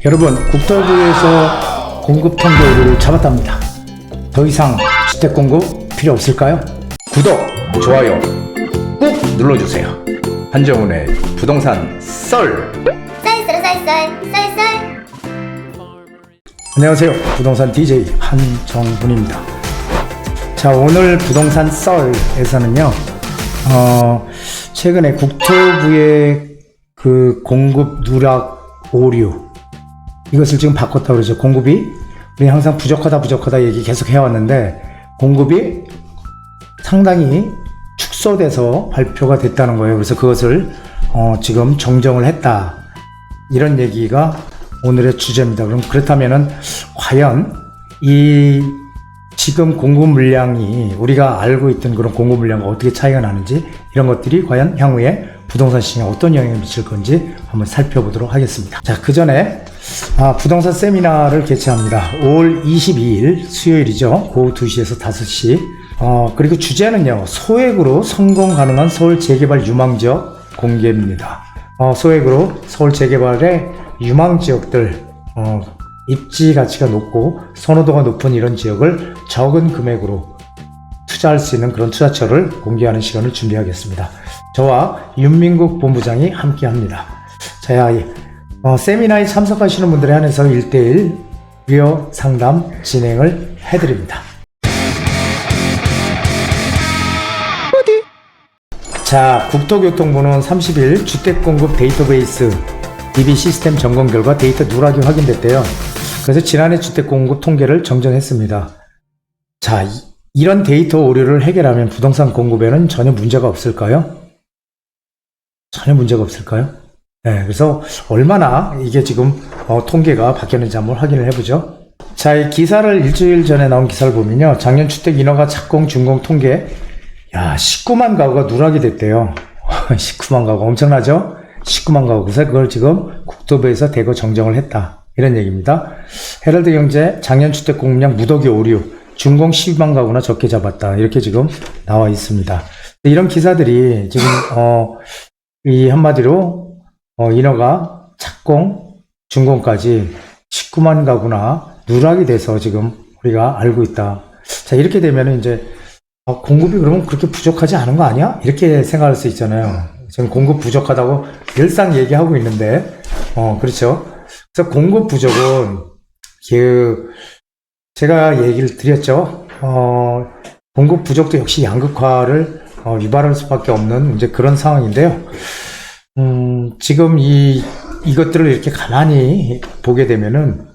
여러분, 국토부에서 공급 통계 오류를 잡았답니다. 더 이상 주택 공급 필요 없을까요? 구독, 좋아요 꾹 눌러주세요. 한정훈의 부동산 썰. 쌀. 안녕하세요. 부동산 DJ 한정훈입니다. 자, 오늘 부동산 썰에서는요, 최근에 국토부의 그 공급 누락 오류, 이것을 지금 바꿨다고 그러죠. 공급이, 우리 항상 부족하다 얘기 계속 해왔는데, 공급이 상당히 축소돼서 발표가 됐다는 거예요. 그래서 그것을 지금 정정을 했다, 이런 얘기가 오늘의 주제입니다. 그럼 그렇다면은 과연 이 지금 공급 물량이 우리가 알고 있던 그런 공급 물량과 어떻게 차이가 나는지, 이런 것들이 과연 향후에 부동산 시장에 어떤 영향을 미칠 건지 한번 살펴보도록 하겠습니다. 자, 그 전에 부동산 세미나를 개최합니다. 5월 22일 수요일이죠. 오후 2시에서 5시. 그리고 주제는요, 소액으로 성공 가능한 서울 재개발 유망지역 공개입니다. 소액으로 서울 재개발의 유망지역들, 입지 가치가 높고 선호도가 높은 이런 지역을 적은 금액으로 투자할 수 있는 그런 투자처를 공개하는 시간을 준비하겠습니다. 저와 윤민국 본부장이 함께 합니다. 자, 세미나에 참석하시는 분들에 한해서 1대1 무료 상담 진행을 해드립니다. 자, 국토교통부는 30일 주택공급 데이터베이스 DB 시스템 점검 결과 데이터 누락이 확인됐대요. 그래서 지난해 주택공급 통계를 정정했습니다. 자, 이런 데이터 오류를 해결하면 부동산 공급에는 전혀 문제가 없을까요? 전혀 문제가 없을까요? 네, 그래서 얼마나 이게 지금 통계가 바뀌었는지 한번 확인을 해보죠. 자, 이 기사를 일주일 전에 나온 기사를 보면요, 작년 주택 인허가 착공 준공 통계, 19만 가구가 누락이 됐대요. 19만 가구 엄청나죠? 19만 가구. 그래서 그걸 지금 국토부에서 대거 정정을 했다, 이런 얘기입니다. 헤럴드 경제 작년 주택 공급량 무더기 오류, 준공 12만 가구나 적게 잡았다, 이렇게 지금 나와 있습니다. 이런 기사들이 지금 이 한마디로 인허가 착공 준공까지 19만 가구나 누락이 돼서 지금 우리가 알고 있다. 자, 이렇게 되면 이제 공급이 그러면 그렇게 부족하지 않은 거 아니야? 이렇게 생각할 수 있잖아요. 지금 공급 부족하다고 늘상 얘기하고 있는데, 그렇죠. 그래서 공급 부족은, 제가 얘기를 드렸죠. 공급 부족도 역시 양극화를 유발할 수밖에 없는 이제 그런 상황인데요. 지금 이것들을 이렇게 가만히 보게 되면은,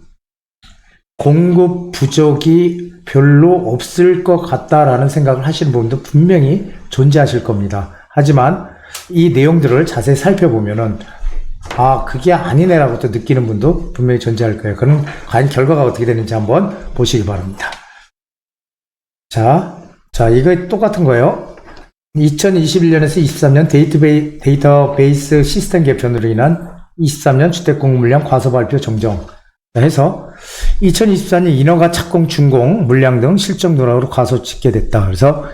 공급 부족이 별로 없을 것 같다라는 생각을 하시는 분도 분명히 존재하실 겁니다. 하지만 이 내용들을 자세히 살펴보면은, 그게 아니네라고 또 느끼는 분도 분명히 존재할 거예요. 그럼 과연 결과가 어떻게 되는지 한번 보시기 바랍니다. 자, 이거 똑같은 거예요. 2021년에서 23년 데이터베이스 시스템 개편으로 인한 23년 주택공급 물량 과소 발표 정정 해서 2024년 인허가 착공 준공 물량 등 실적 누락으로 과소 집계됐다. 그래서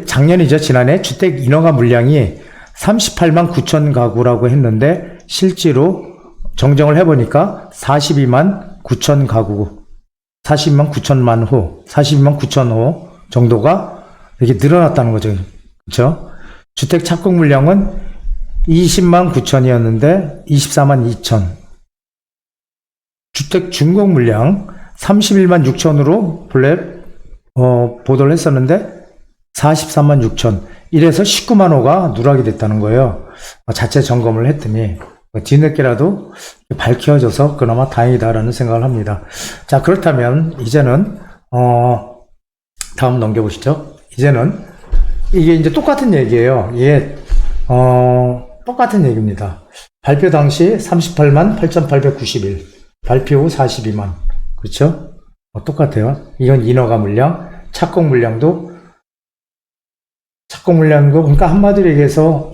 작년이죠. 지난해 주택 인허가 물량이 38만 9천 가구라고 했는데, 실제로 정정을 해보니까 42만 9천 가구, 42만 9천 호 정도가 이렇게 늘어났다는 거죠. 그렇죠? 주택 착공 물량은 20만 9천이었는데 24만 2천. 주택 준공 물량 31만 6천으로 본래 보도를 했었는데 43만 6천. 이래서 19만 호가 누락이 됐다는 거예요. 자체 점검을 했더니 뒤늦게라도 밝혀져서 그나마 다행이다라는 생각을 합니다. 자, 그렇다면 이제는 다음 넘겨보시죠. 이제는 이게 이제 똑같은 얘기예요. 이게 똑같은 얘기입니다. 발표 당시 38만 8,891, 발표 후 42만. 그렇죠? 똑같아요. 이건 인허가 물량, 착공 물량도, 그러니까 한마디로 얘기해서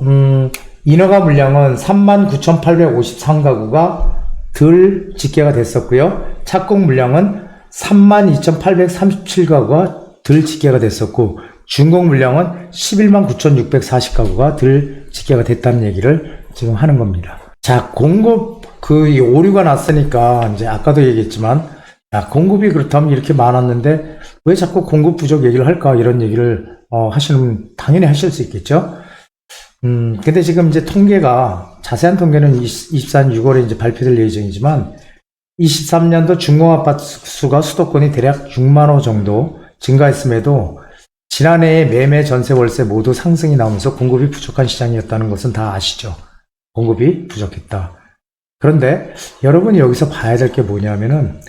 인허가 물량은 39,853가구가 덜 집계가 됐었고요. 착공 물량은 32,837가구가 덜 집계가 됐었고, 준공 물량은 119,640가구가 덜 집계가 됐다는 얘기를 지금 하는 겁니다. 자, 공급 이 오류가 났으니까 이제 아까도 얘기했지만 야, 공급이 그렇다면 이렇게 많았는데 왜 자꾸 공급 부족 얘기를 할까 이런 얘기를 당연히 하실 수 있겠죠. 근데 지금 이제 통계가 자세한 통계는 24년 6월에 이제 발표될 예정이지만 23년도 중공아파트 수가 수도권이 대략 6만 호 정도 증가했음에도 지난해에 매매, 전세, 월세 모두 상승이 나오면서 공급이 부족한 시장이었다는 것은 다 아시죠? 공급이 부족했다. 그런데 여러분이 여기서 봐야 될 게 뭐냐면은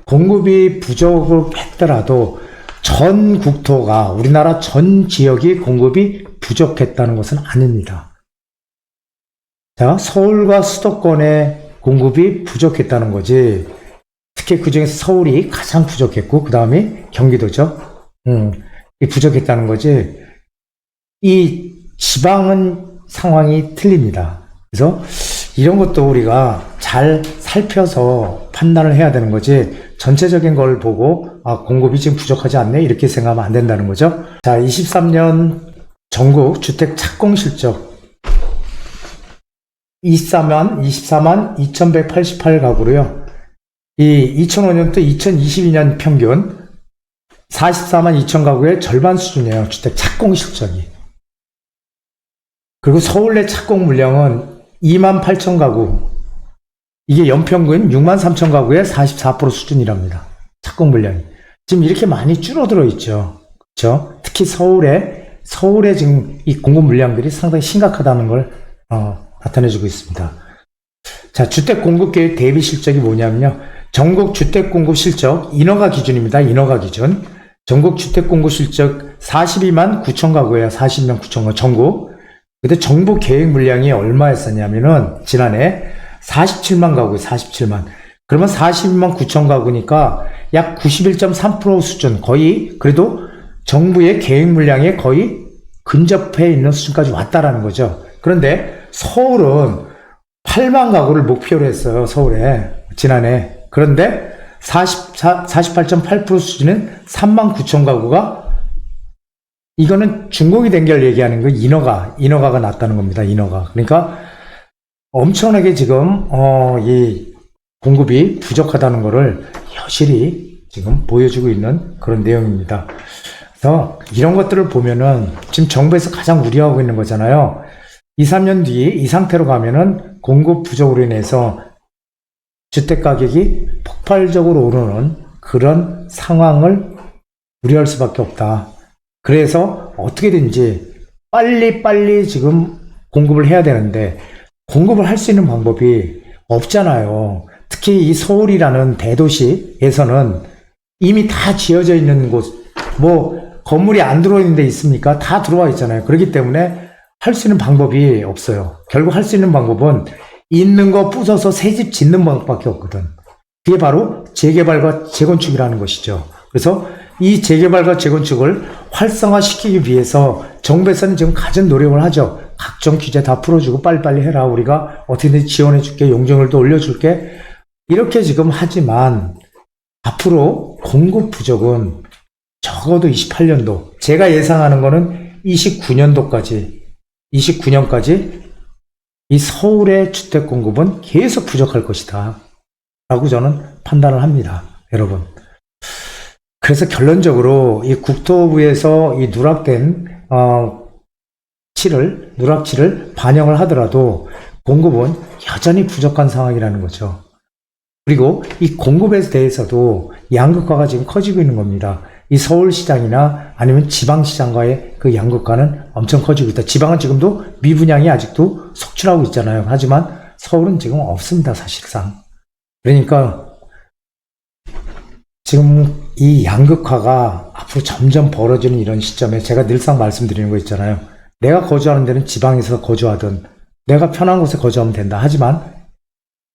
공급이 부족했더라도 전 국토가 우리나라 전 지역이 공급이 부족했다는 것은 아닙니다. 자, 서울과 수도권의 공급이 부족했다는 거지. 특히 그 중에서 서울이 가장 부족했고 그 다음이 경기도죠. 이 부족했다는 거지. 이 지방은 상황이 틀립니다. 그래서 이런 것도 우리가 잘 살펴서 판단을 해야 되는 거지 전체적인 걸 보고 공급이 지금 부족하지 않네 이렇게 생각하면 안 된다는 거죠. 자, 23년 전국 주택 착공 실적 24만 2188가구로요. 이 2005년부터 2022년 평균 44만 2천 가구의 절반 수준이에요. 주택 착공 실적이. 그리고 서울 내 착공 물량은 2만 8천 가구. 이게 연평균 6만 3천 가구의 44% 수준이랍니다. 착공 물량이. 지금 이렇게 많이 줄어들어 있죠. 그렇죠? 특히 서울에 지금 이 공급 물량들이 상당히 심각하다는 걸 나타내주고 있습니다. 자, 주택 공급 계획 대비 실적이 뭐냐면요. 전국 주택 공급 실적 인허가 기준입니다. 인허가 기준. 전국 주택 공급 실적 42만 9천 가구예요. 42만 9천 가구 전국. 근데 정부 계획 물량이 얼마였었냐면은 지난해 47만 가구, 47만. 그러면 42만 9천 가구니까 약 91.3% 수준, 거의 그래도 정부의 계획 물량에 거의 근접해 있는 수준까지 왔다라는 거죠. 그런데 서울은 8만 가구를 목표로 했어요. 서울에 지난해. 그런데 48.8% 수준은 3만 9천 가구가 이거는 준공이 된 걸 얘기하는 거 인허가가 났다는 겁니다. 인허가. 그러니까 엄청나게 지금 이 공급이 부족하다는 것을 여실히 지금 보여주고 있는 그런 내용입니다. 그래서 이런 것들을 보면은 지금 정부에서 가장 우려하고 있는 거잖아요. 2, 3년 뒤에 이 상태로 가면은 공급 부족으로 인해서 주택 가격이 폭발적으로 오르는 그런 상황을 우려할 수밖에 없다. 그래서 어떻게든지 빨리 지금 공급을 해야 되는데 공급을 할 수 있는 방법이 없잖아요. 특히 이 서울이라는 대도시에서는 이미 다 지어져 있는 곳, 건물이 안 들어와 있는 데 있습니까? 다 들어와 있잖아요. 그렇기 때문에 할 수 있는 방법이 없어요. 결국 할 수 있는 방법은 있는 거 부숴서 새 집 짓는 방법밖에 없거든. 그게 바로 재개발과 재건축이라는 것이죠. 그래서 이 재개발과 재건축을 활성화시키기 위해서 정부에서는 지금 갖은 노력을 하죠. 각종 규제 다 풀어주고 빨리빨리 해라. 우리가 어떻게든 지원해줄게. 용적률도 올려줄게. 이렇게 지금 하지만 앞으로 공급 부족은 적어도 28년도, 제가 예상하는 거는 29년까지 이 서울의 주택 공급은 계속 부족할 것이다 라고 저는 판단을 합니다. 여러분. 그래서 결론적으로 이 국토부에서 이 누락된 누락치를 반영을 하더라도 공급은 여전히 부족한 상황이라는 거죠. 그리고 이 공급에 대해서도 양극화가 지금 커지고 있는 겁니다. 이 서울시장이나 아니면 지방시장과의 그 양극화는 엄청 커지고 있다. 지방은 지금도 미분양이 아직도 속출하고 있잖아요. 하지만 서울은 지금 없습니다. 사실상. 그러니까 지금 이 양극화가 앞으로 점점 벌어지는 이런 시점에 제가 늘상 말씀드리는 거 있잖아요. 내가 거주하는 데는 지방에서 거주하든 내가 편한 곳에 거주하면 된다. 하지만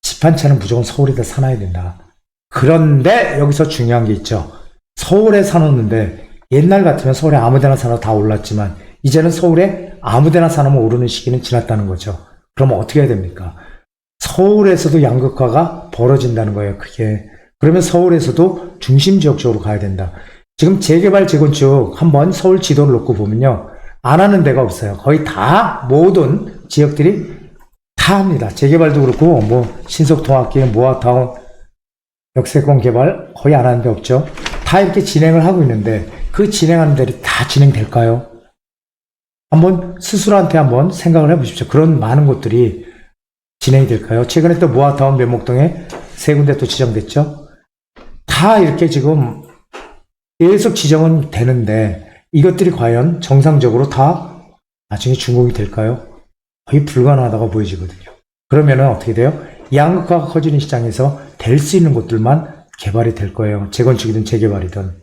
집 한 채는 무조건 서울에다 사놔야 된다. 그런데 여기서 중요한 게 있죠. 서울에 사놓는데 옛날 같으면 서울에 아무데나 사놔도 다 올랐지만 이제는 서울에 아무데나 사놓으면 오르는 시기는 지났다는 거죠. 그러면 어떻게 해야 됩니까? 서울에서도 양극화가 벌어진다는 거예요. 그게. 그러면 서울에서도 중심 지역 쪽으로 가야 된다. 지금 재개발, 재건축 한번 서울 지도를 놓고 보면요. 안 하는 데가 없어요. 거의 다 모든 지역들이 다 다 합니다. 재개발도 그렇고 뭐 신속통합기, 모아타운, 역세권 개발 거의 안 하는 데 없죠. 다 이렇게 진행을 하고 있는데 그 진행하는 데이 다 진행될까요? 한번 스스로한테 한번 생각을 해보십시오. 그런 많은 곳들이 진행이 될까요? 최근에 또 모아타운 면목동에 세 군데 또 지정됐죠. 다 이렇게 지금 계속 지정은 되는데 이것들이 과연 정상적으로 다 나중에 준공이 될까요? 거의 불가능하다고 보여지거든요. 그러면은 어떻게 돼요? 양극화가 커지는 시장에서 될 수 있는 곳들만 개발이 될 거예요. 재건축이든 재개발이든.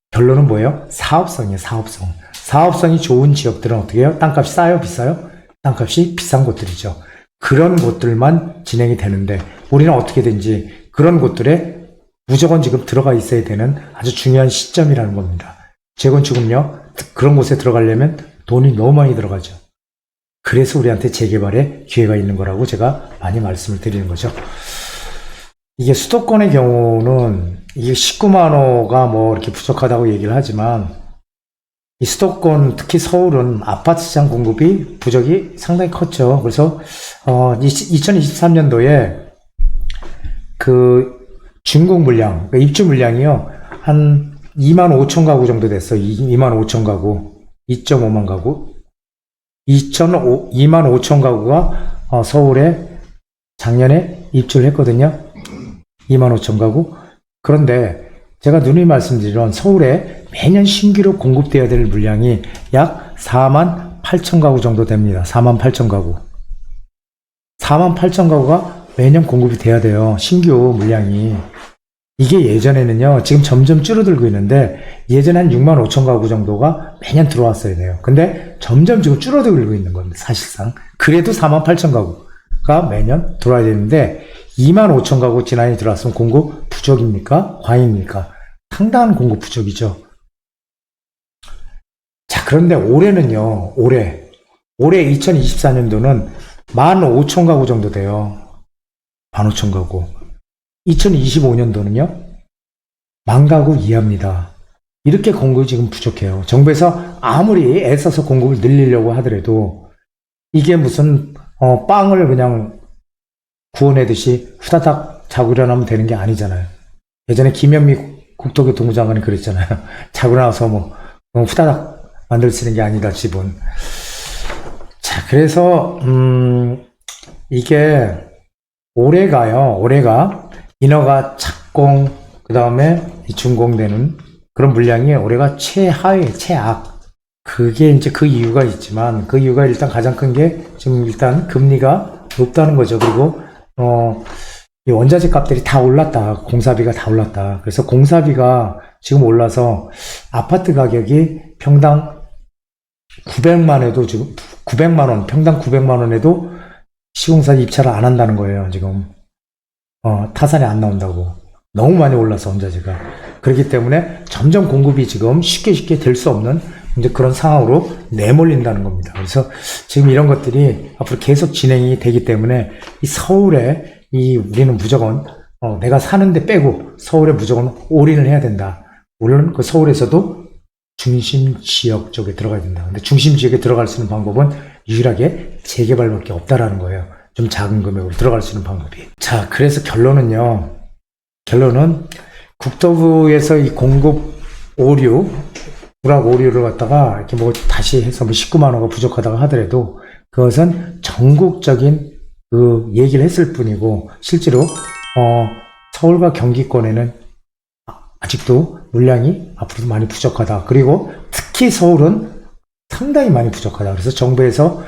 결론은 뭐예요? 사업성이에요. 사업성. 사업성이 좋은 지역들은 어떻게 해요? 땅값이 싸요? 비싸요? 땅값이 비싼 곳들이죠. 그런 곳들만 진행이 되는데 우리는 어떻게든지 그런 곳들에 무조건 지금 들어가 있어야 되는 아주 중요한 시점이라는 겁니다. 재건축은요, 그런 곳에 들어가려면 돈이 너무 많이 들어가죠. 그래서 우리한테 재개발의 기회가 있는 거라고 제가 많이 말씀을 드리는 거죠. 이게 수도권의 경우는 이게 19만 호가 뭐 이렇게 부족하다고 얘기를 하지만 이 수도권 특히 서울은 아파트 시장 공급이 부족이 상당히 컸죠. 그래서 2023년도에 그 준공 물량, 그러니까 입주 물량이요 한 2만 5천 가구 정도 됐어요. 2만 5천 가구, 2.5만 가구, 2만 5천 가구가 서울에 작년에 입주를 했거든요. 2만 5천 가구. 그런데 제가 누누이 말씀드리던 서울에 매년 신규로 공급되어야 될 물량이 약 4만 8천 가구 정도 됩니다. 4만 8천 가구. 4만 8천 가구가 매년 공급이 돼야 돼요. 신규 물량이. 이게 예전에는요, 지금 점점 줄어들고 있는데, 예전에 한 6만 5천 가구 정도가 매년 들어왔어야 돼요. 근데 점점 지금 줄어들고 있는 겁니다, 사실상. 그래도 4만 8천 가구가 매년 들어와야 되는데, 2만 5천 가구 지난해 들어왔으면 공급 부족입니까? 과잉입니까? 상당한 공급 부족이죠. 자, 그런데 올해는요, 올해 2024년도는 1만 5천 가구 정도 돼요. 1만 5천 가구. 2025년도는요, 1만 가구 이하입니다. 이렇게 공급이 지금 부족해요. 정부에서 아무리 애써서 공급을 늘리려고 하더라도 이게 무슨 빵을 그냥 구워내듯이 후다닥 자고 일어나면 되는 게 아니잖아요. 예전에 김현미 국토교통부 장관이 그랬잖아요. 자고 나서 뭐 후다닥 만들 수 있는 게 아니다, 집은. 자, 그래서 이게 올해가 인허가 착공, 그 다음에 준공되는 그런 물량이 올해가 최악. 그게 이제 그 이유가 있지만, 그 이유가 일단 가장 큰 게 지금 일단 금리가 높다는 거죠. 그리고, 이 원자재 값들이 다 올랐다. 공사비가 다 올랐다. 그래서 공사비가 지금 올라서 아파트 가격이 평당 900만 원에도 지금, 900만 원, 평당 900만 원에도 시공사 입찰을 안 한다는 거예요, 지금. 타산이 안 나온다고. 너무 많이 올라서 원자재가. 그렇기 때문에 점점 공급이 지금 쉽게 될 수 없는 이제 그런 상황으로 내몰린다는 겁니다. 그래서 지금 이런 것들이 앞으로 계속 진행이 되기 때문에 이 서울에 우리는 무조건 내가 사는데 빼고 서울에 무조건 올인을 해야 된다. 물론 그 서울에서도 중심 지역 쪽에 들어가야 된다. 근데 중심 지역에 들어갈 수 있는 방법은 유일하게 재개발밖에 없다라는 거예요. 좀 작은 금액으로 들어갈 수 있는 방법이. 자, 그래서 결론은 국토부에서 이 공급 오류, 누락 오류를 갖다가 이렇게 뭐 다시 해서 뭐 19만 호가 부족하다고 하더라도 그것은 전국적인 그 얘기를 했을 뿐이고 실제로 서울과 경기권에는 아직도 물량이 앞으로도 많이 부족하다. 그리고 특히 서울은 상당히 많이 부족하다. 그래서 정부에서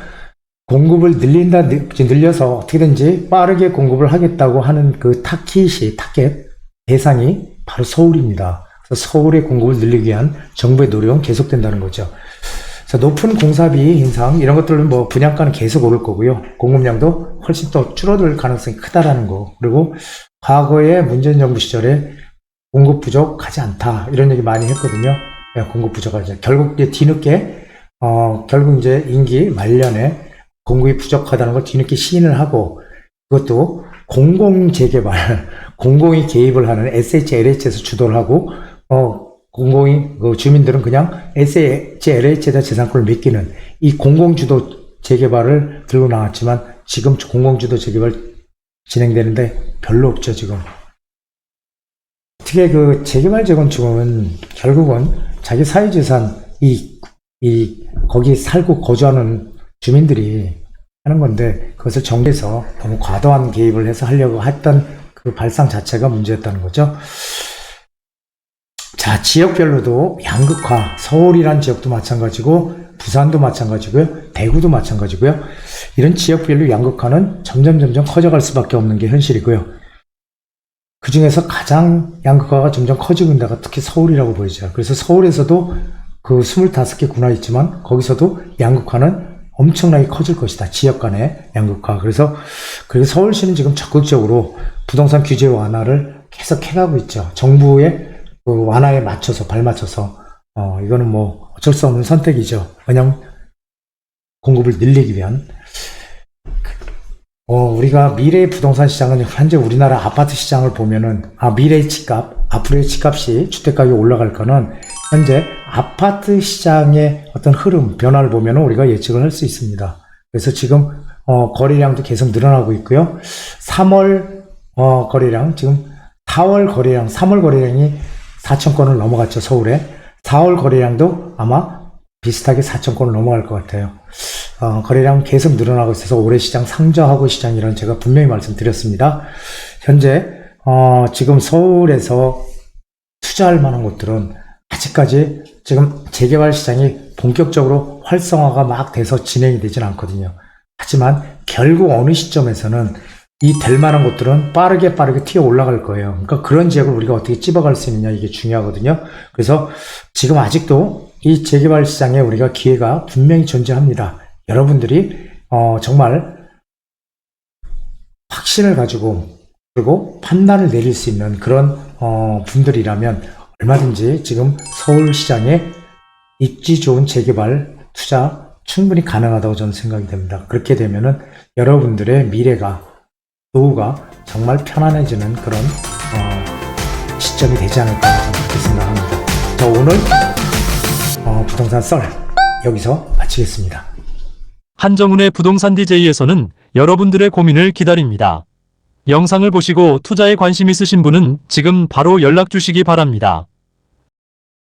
공급을 늘려서 어떻게든지 빠르게 공급을 하겠다고 하는 그 타겟 대상이 바로 서울입니다. 그래서 서울의 공급을 늘리기 위한 정부의 노력은 계속된다는 거죠. 그래서 높은 공사비 인상 이런 것들은 뭐 분양가는 계속 오를 거고요. 공급량도 훨씬 더 줄어들 가능성이 크다라는 거. 그리고 과거에 문재인 정부 시절에 공급 부족하지 않다 이런 얘기 많이 했거든요. 공급 부족하지. 결국 이제 뒤늦게 결국 이제 임기 말년에 공급이 부족하다는 걸 뒤늦게 시인을 하고 그것도 공공재개발, 공공이 개입을 하는 SHLH에서 주도를 하고 주민들은 그냥 SHLH에다 재산권을 맡기는 이 공공주도 재개발을 들고 나왔지만 지금 공공주도 재개발 진행되는데 별로 없죠, 지금. 특히 그 재개발 재건축은 결국은 자기 사유재산, 거기 살고 거주하는 주민들이 하는 건데, 그것을 정부에서 너무 과도한 개입을 해서 하려고 했던 그 발상 자체가 문제였다는 거죠. 자, 지역별로도 양극화, 서울이란 지역도 마찬가지고, 부산도 마찬가지고요, 대구도 마찬가지고요. 이런 지역별로 양극화는 점점 커져갈 수밖에 없는 게 현실이고요. 그 중에서 가장 양극화가 점점 커지고 있는 데가 특히 서울이라고 보이죠. 그래서 서울에서도 그 25개 군화 있지만 거기서도 양극화는 엄청나게 커질 것이다. 지역 간의 양극화. 그래서 서울시는 지금 적극적으로 부동산 규제 완화를 계속 해가고 있죠. 정부의 그 완화에 맞춰서, 발맞춰서. 이거는 뭐 어쩔 수 없는 선택이죠. 왜냐면 공급을 늘리기 위한. 우리가 미래의 부동산 시장은 현재 우리나라 아파트 시장을 보면은, 미래의 집값, 앞으로의 집값이 주택가격이 올라갈 거는 현재 아파트 시장의 어떤 흐름, 변화를 보면은 우리가 예측을 할 수 있습니다. 그래서 지금, 거래량도 계속 늘어나고 있고요. 3월, 거래량, 지금 4월 거래량, 3월 거래량이 4,000건을 넘어갔죠, 서울에. 4월 거래량도 아마 비슷하게 4,000건을 넘어갈 것 같아요. 거래량 계속 늘어나고 있어서 올해 시장 상저하고 시장이라는 제가 분명히 말씀드렸습니다. 현재 지금 서울에서 투자할 만한 곳들은 아직까지 지금 재개발 시장이 본격적으로 활성화가 막 돼서 진행이 되진 않거든요. 하지만 결국 어느 시점에서는 이 될 만한 곳들은 빠르게 튀어 올라갈 거예요. 그러니까 그런 지역을 우리가 어떻게 찝어갈 수 있느냐, 이게 중요하거든요. 그래서 지금 아직도 이 재개발 시장에 우리가 기회가 분명히 존재합니다. 여러분들이 정말 확신을 가지고 그리고 판단을 내릴 수 있는 그런 분들이라면 얼마든지 지금 서울시장에 입지 좋은 재개발 투자 충분히 가능하다고 저는 생각이 됩니다. 그렇게 되면은 여러분들의 미래가, 노후가 정말 편안해지는 그런 시점이 되지 않을까 저는 그렇게 생각합니다. 자, 오늘 부동산 썰 여기서 마치겠습니다. 한정훈의 부동산 DJ에서는 여러분들의 고민을 기다립니다. 영상을 보시고 투자에 관심 있으신 분은 지금 바로 연락 주시기 바랍니다.